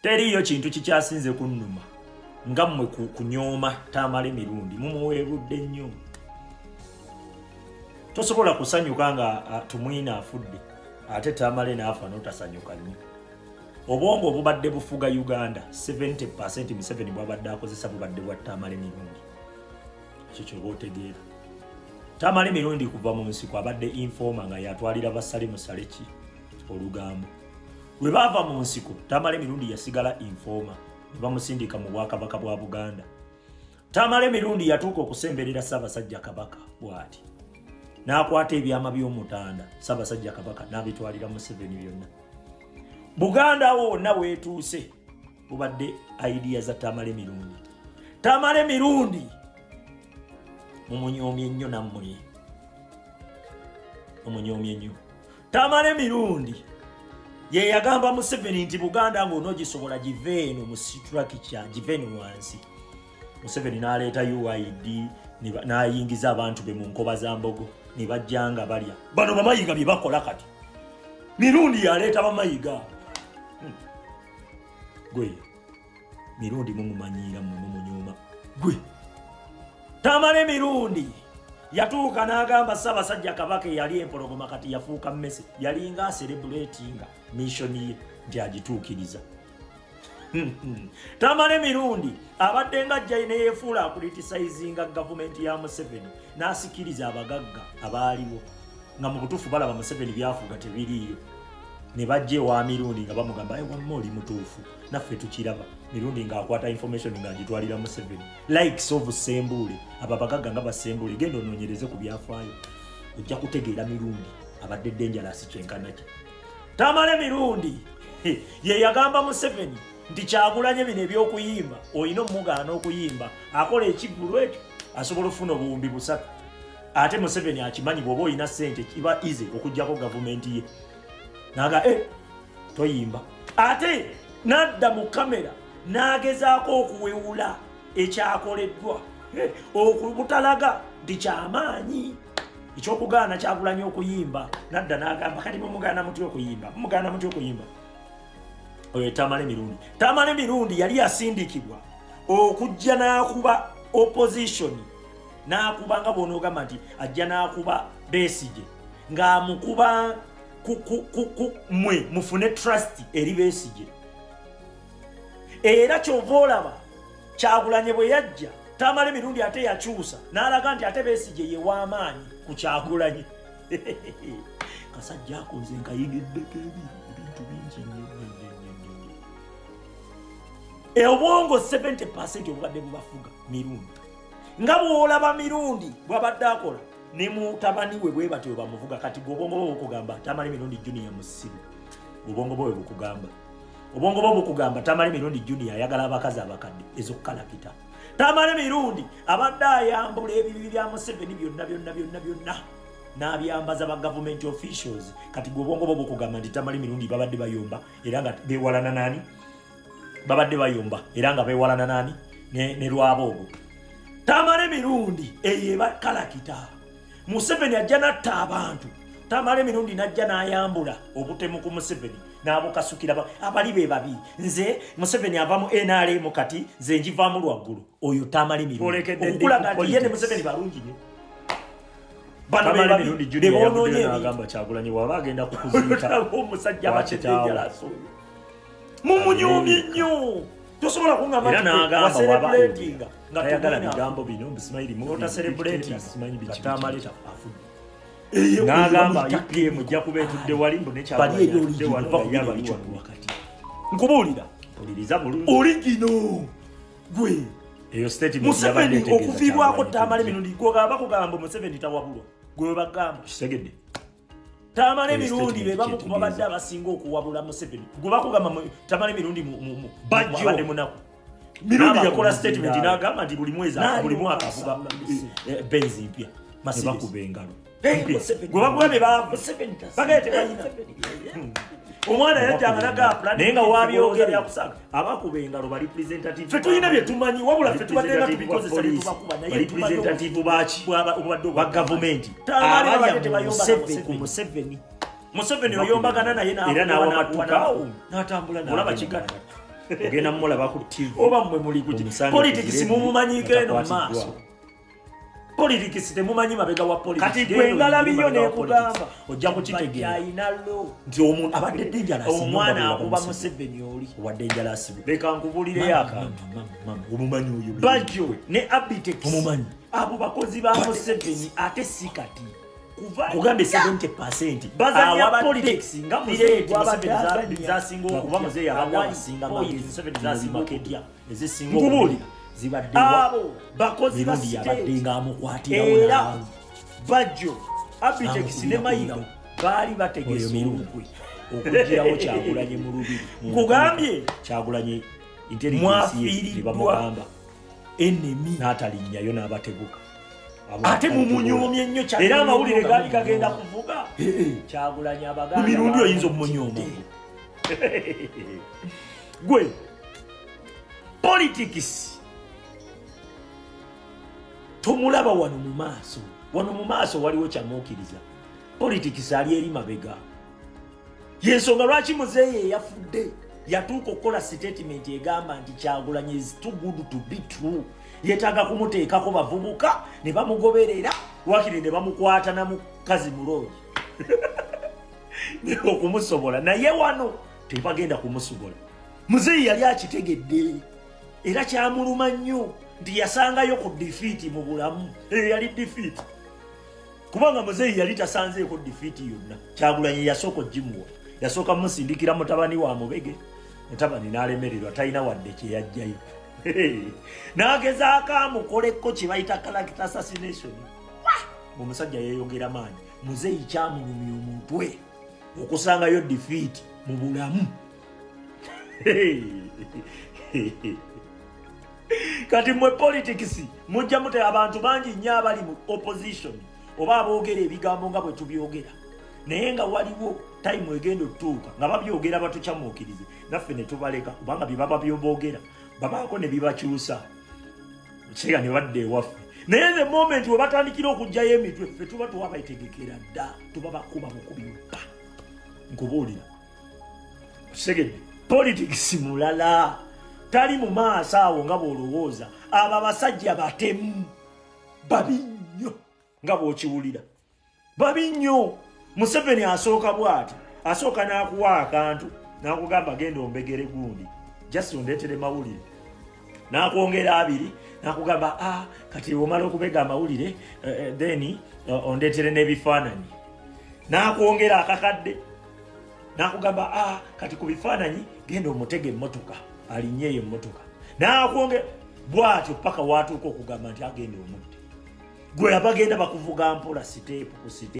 teriyo kintu kikyasinze kunnuma nga mmwe kunyooma Tamale Mirundi mumuweebudde nnyo. Tosobola kusanyuka nga tumwina afudde ate Tamale n'afa n'otasanyuka nnyo. Obwongo obubadde bufuga Uganda 70% Museveni bwabadde akozesa bubadde bwa Tamale Mirundi. Ekyo ky'oba otegeera. Tamale Mirundi kuva mu nsiko abadde informa nga yatwalira basale musaleki olugambo. Bwe baava mu nsiko Tamale Mirundi yasigala informa ne bamusindika mu Bwakabaka bwa Buganda. Tamale Mirundi yatuuka okusemberera Ssaabasajja Kabaka bw'ati. N'akwata ebyama by'omutanda Ssaabasajja Kabaka n'abitwalira Museveni byonna. Buganda wonna weetuuse bubadde idea za Tamale Mirundi. Tamale Mirundi mumunyoomye ennyo nammwe. Mumunyoomye nnyo. Tamale Mirundi ye yagamba Museveni nti Buganda ng'onoogisobola give eno mu structure give eno wansi. Museveni n'aleeta UID n'ayingiza abantu be mu nkoba za mbogo ne bajjanga balya. Bano bamayiga bye bakola kati. Mirundi yaleeta bamayiga. Gwe Mirundi mumumanyiira mumunyooma. Gwe Tamale Mirundi yatuuka n'agamba Ssaabasajja Kabaka yali empologoma kati yafuuka mmese. Yalinga celebratinga mission ye nti agituukiriza. Tamale Mirundi abadde nga ajja ne yeefuula akulitisizinga gavumenti ya Museveni n'asikiriza abagagga abaaliwo nga mu butuufu balaba Museveni byafuuga tebiriiyo. Ne bajje wa Mirundi nga bamugamba wamma oli mutuufu naffe tukiraba. Mirundi ng'akwata information ng'agitwalira Museveni likes of Sembule. Ababagagga nga Basembule genda onoonyereze ku byafaayo ojja kutegeera Mirundi abadde dangerous kyenkana kye. Tamale Mirundi ye yagamba Museveni nti Kyagulanyi bino eby'okuyimba olina omugaana okuyimba akola ekivvulu ekyo asobola ofuna obuwumbi 3. Ate Museveni akimanyi bw'oba olina ssente kiba easy okugjako gavumenti ye. Naga toyimba. Ate nadda mu kamera n'agezaako okuwewula ekyakoleddwa okubutalaga nti kyamaanyi ekyokugaana Kyagulanyi okuyimba. Nadda n'agamba kati mumugaana muti okuyimba mumugaana muti okuyimba. Oyo Tamale Mirundi. Tamale Mirundi yali yasindikibwa okujja n'akuba opposition n'akuba nga bw'onoogamba nti ajja n'akuba Besigye ng'amukuba mwe mufune trust eri Besigye. Era kyova olaba Kyagulanyi bwe yajja Tamale Mirundi ate yakyusa n'alaga nti ate Besigye ye w'amaanyi ku Kyagulanyi. Kasajja akoze nkayigiddeko ebintu bingi nnyo. Obwongo 70% obubadde bubafuga Mirundi. Nga bw'olaba Mirundi bw'abadde akola ne mutabani we bwe batyo bamuvuga kati obwongo bwo bukugamba Tamale Mirundi Junior musiru. Obwongo bwo bukugamba. Obwongo bwo bukugamba Tamale Mirundi Junior ayagala abakazi abakadde ezokkalakita. Tamale Mirundi abadde ayambula ebibi bya Museveni byonna n'abyambaza ba government officials kati obwongo bwo bukugamba nti Tamale Mirundi babadde bayomba era nga beewalana nani? Babadde bayomba era nga beewalana nani? Ne Lwabogo. Tamale Mirundi eyeba kalakita. Museveni ajja n'atta abantu. Tamale Mirundi n'ajja n'ayambula obutemu ku Museveni n'abukasukira abali be babi. Nze Museveni ava mu NRM kati nze njivaamu lwaggulu. Oyo Tamale Mirundi. Okulaga nti ye ne Museveni balungi nnyo. Tamale Mirundi Junior n'agamba Kyagulanyi waba agenda kukuziika omusajja bakyetegerasa oyo. Mumunyomye nnyo. Tosobola kungamba n'agamba celebrating nga tayagala bigambo bino Bismaili mu celebrating simanyi biki Tamale afudde. N'agamba UPM ojja kuba etudde wali mbu ne Kyagulanyi wakati. Nkubuulira mpuliriza bulungi origino gwe eyo statement Museveni okufiibwako Tamale Mirundi gwogamba kugamba Museveni tawabulwa gwe bagamba kisegedde. Tamale Mirundi be bamu ku babadde abasinga okuwabula Museveni gwe bakugamba Tamale Mirundi mu abadde munaku. Mirundi yakola statement n'agamba nti buli mwezi buli mwaka avuga benzi mpya masiba kubengalo gwe bagwe ba Museveni bagete bayina omwana yajjanga nagapula naye nga wabyogera yakusaga abakuba engalo ba representative ffe tulina bye tumanyi wabula ffe tubaddenga tubikozesa ne tubakuba naye representative baki ba gavumenti Museveni oyombagana naye era n'awamatuka n'atambula olaba kigatta ogenda mulaba ku TV oba mmwe muli ku politics mumumanyiko eno maaso politics temumanyi mabega wa politics kati gwe ngalabiyo nekugamba ojja kukitegeera ayinalo nti omuntu abadde dangerous omwana akuba Museveni oli wa dangerous leka nkubulire akantu omumanyi oyo Bajjo ne Abitex omumanyi abo bakozi ba Museveni ate sikati kugambe 70% bazanya politics nga Museveni zasinga okuba muzeeyi abasinga Museveni zasinga okedya ezisinga nkubulira zibadde abo bakozi ba yabadde nga amukwatira era Bajjo Abitex ne Mayiga baali bategese olukwe okugirawo Kyagulanyi mu lubiri kugambye Kyagulanyi intelligence bamugamba enemy n'atalinyayo n'abateguka ate mumunyomye nnyo era amawulire gaali kagenda kuvuga Kyagulanyi abaganda mu mirundi oyinza omumunyooma gwe politics tomulaba wano mu maaso waliwo kyamuukiriza politics ali eri mabega yensonga lwaki muzeeyi yafudde yatuuka okukola statement egamba nti Kyagulanyi is too good to be true yetaaga kumuteekako bavubuka ne bamugoberera wakiri ne bamukwata na mukazi mulooyi okumusobola naye wano tebagenda kumusobola muzeeyi yali akitegedde era kyamuluma nnyo nti yasangayo ku defeat mu bulamu yali defeat kubanga muzeeyi yali tasanzeeko defeat yonna Kyagulanyi yasooka ogimuwa yasooka musindikira mutabani wa Mubege mutabani n'alemererwa talina wadde kyeyajjayo n'agezaako amukoleko kye bayita character assassination omusajja yeeyongera maanyi muzeeyi kyamulumya omutwe okusangayo defeat mu bulamu kati mwe politics mujja mute abantu bangi nnyo abali mu opposition oba aboogera ebigambo nga bwe tubyogera naye nga waliwo time egenda otuuka nga babyogera batukyamuukirize naffe ne tubaleka kubanga bye baba byoboogera babaako ne bibakyusa kyega ne badde ewaffe naye the moment we batandikira okugjayo emitwe ffe tuba tuwabayitegekera dda tuba bakuba bukubimpa nkubuulira segedde politics mulala tali mu maaso awo nga bw'olowooza abo abasajja batemu babi nnyo nga bw'okiwulira babi nnyo Museveni asooka bw'ati asooka n'akuwa akantu n'akugamba genda ombegere gundi just ondeetere mawulire n'akwongera abiri n'akugamba kati omala okubega amawulire then ondeetere n'ebifaananyi n'akwongera akakadde n'akugamba kati ku bifaananyi genda omutega emmotoka alinnyeeyo emmotoka n'akwongera bw'atyo paka waatuuka okugamba nti agenda omudde gwe abagenda bakuvuga mpola siteepu ku siteepu